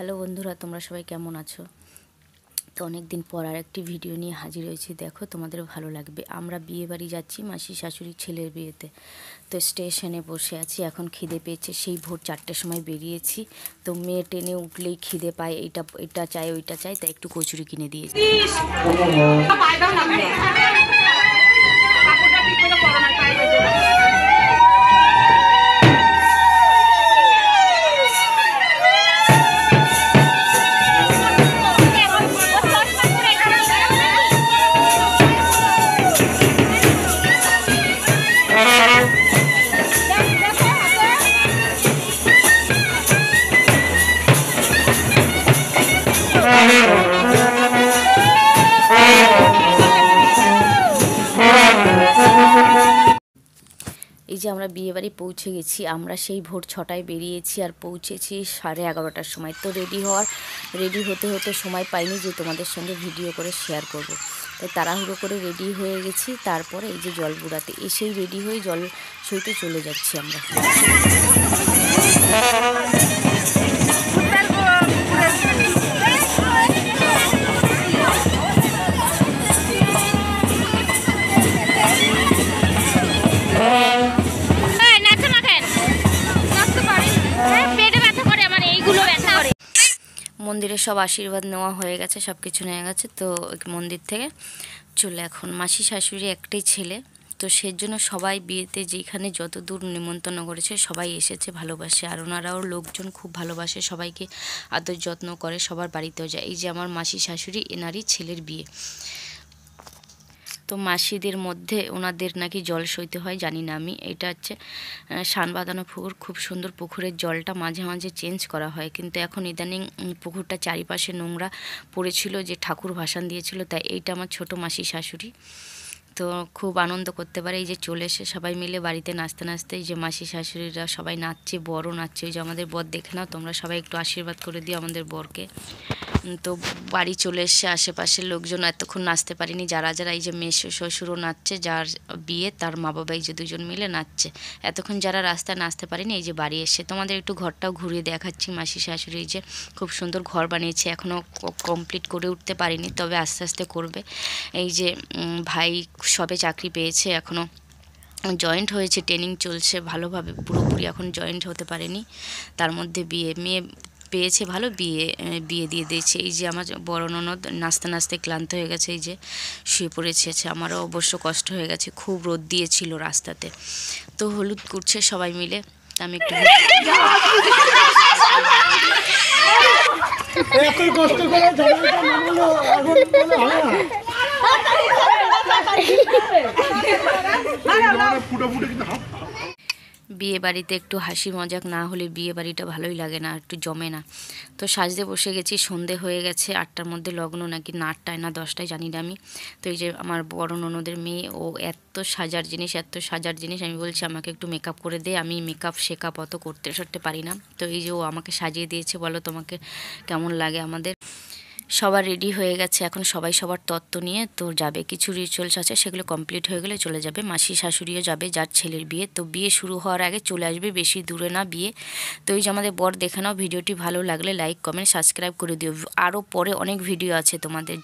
Hello বন্ধুরা, তোমরা সবাই কেমন আছো? তো অনেক দিন পর আর একটি ভিডিও নিয়ে হাজির হয়েছি। দেখো, তোমাদের ভালো লাগবে। আমরা বিয়ে বাড়ি যাচ্ছি, মাসি শাশুড়ি ছেলের বিয়েতে। তো স্টেশনে বসে আছি, এখন খিদে পেয়েছে। সেই ভোর 4টের সময় বেরিয়েছি। তো মেয়ে ট্রেনে উঠলেই খিদে পায়, এটা চাই ওইটা চাই, তাই একটু কচুরি কিনে দিয়েছি। এই যে আমরা বিয়েবাড়ি পৌঁছে গেছি। আমরা সেই ভোর 6টায় বেরিয়েছি আর পৌঁছেছি 11:30টার সময়। তো রেডি হতে হতে সময় পাইনি যে তোমাদের সঙ্গে ভিডিও করে শেয়ার করব। তাই তাড়াহুড়ো করে রেডি হয়ে গেছি। তারপরে এই যে জল বুড়াতে এসেই রেডি হয়ে জল সইতে চলে যাচ্ছি আমরা। মন্দিরে সব আশীর্বাদ নেওয়া হয়ে গেছে, সব কিছু নেওয়া গেছে। তো মন্দির থেকে চলে এখন মাসি শাশুড়ি একটাই ছেলে, তো সেজন্য সবাই বিয়েতে যেখানে যত দূর নিমন্ত্রণ করেছে সবাই এসেছে, ভালোবাসে। আর ওনারাও লোকজন খুব ভালোবাসে, সবাইকে আদর যত্ন করে, সবার বাড়িতেও যায়। এই যে আমার মাসি শাশুড়ি, এনারই ছেলের বিয়ে। তো মাসিদের মধ্যে ওনাদের নাকি জল সইতে হয়, জানি না আমি। এটা হচ্ছে সান বাঁধানো পুকুর, খুব সুন্দর। পুকুরের জলটা মাঝে মাঝে চেঞ্জ করা হয়, কিন্তু এখন ইদানিং পুকুরটা চারিপাশে নোংরা পড়েছিল, যে ঠাকুর ভাসান দিয়েছিল। তাই এইটা আমার ছোট মাসি শাশুড়ি। তো খুব আনন্দ করতে পারে। এই যে চলে এসে সবাই মিলে বাড়িতে নাচতে নাচতে, এই যে মাসি শাশুড়িরা সবাই নাচছে, বরও নাচছে। ওই যে আমাদের বর, দেখে নাও তোমরা সবাই, একটু আশীর্বাদ করে দিও আমাদের বরকে। তো বাড়ি চলে এসে আশেপাশের লোকজন এতক্ষণ নাচতে পারিনি, যারা যারা, এই যে মেসো শ্বশুরও নাচছে, যার বিয়ে তার মা বাবা, এই যে দুজন মিলে নাচছে। এতক্ষণ যারা রাস্তায় নাচতে পারিনি, এই যে বাড়ি এসে তোমাদের একটু ঘরটাও ঘুরিয়ে দেখাচ্ছি। মাসি শাশুড়ি এই যে খুব সুন্দর ঘর বানিয়েছে, এখনও কমপ্লিট করে উঠতে পারিনি, তবে আস্তে আস্তে করবে। এই যে ভাই সবে চাকরি পেয়েছে, এখনও জয়েন্ট হয়েছে, ট্রেনিং চলছে ভালোভাবে, পুরোপুরি এখন জয়েন্ট হতে পারেনি। তার মধ্যে মেয়ে পেয়েছে ভালো, বিয়ে দিয়ে দিয়েছে। এই যে আমার বড় ননদ নাচতে নাচতে ক্লান্ত হয়ে গেছে, এই যে শুয়ে পড়েছে। আমারও অবশ্য কষ্ট হয়ে গেছে, খুব রোদ দিয়েছিল রাস্তাতে। তো হলুদ করছে সবাই মিলে, আমি একটু বিয়ে বাড়িতে একটু হাসি মজাক না হলে বিয়ে বাড়িটা ভালোই লাগে না, একটু জমে না। তো সাজতে বসে গেছি, সন্ধে হয়ে গেছে। 8টার মধ্যে লগ্ন, নাকি না 8টায় না 10টায় জানি না আমি। তো এই যে আমার বড় ননদের মেয়ে, ও এত সাজার জিনিস, আমি বলছি আমাকে একটু মেকআপ করে দে, আমি শেকআপ অত করতে পারি না। তো এই যে ও আমাকে সাজিয়ে দিয়েছে। বলো তোমাকে কেমন লাগে আমাদের। সবার রেডি হয়ে গেছে, এখন সবাই সবার তত্ত্ব নিয়ে তো যাবে। কিছু রিচুয়ালস আছে, সেগুলো কমপ্লিট হয়ে গেলে চলে যাবে। মাসি শাশুড়িও যাবে, যার ছেলের বিয়ে। তো বিয়ে শুরু হওয়ার আগে চলে আসবে, বেশি দূরে না বিয়ে। তো এই যে আমাদের বর, দেখে নাও। ভিডিওটি ভালো লাগলে লাইক কমেন্ট সাবস্ক্রাইব করে দিও, আরও পরে অনেক ভিডিও আছে তোমাদের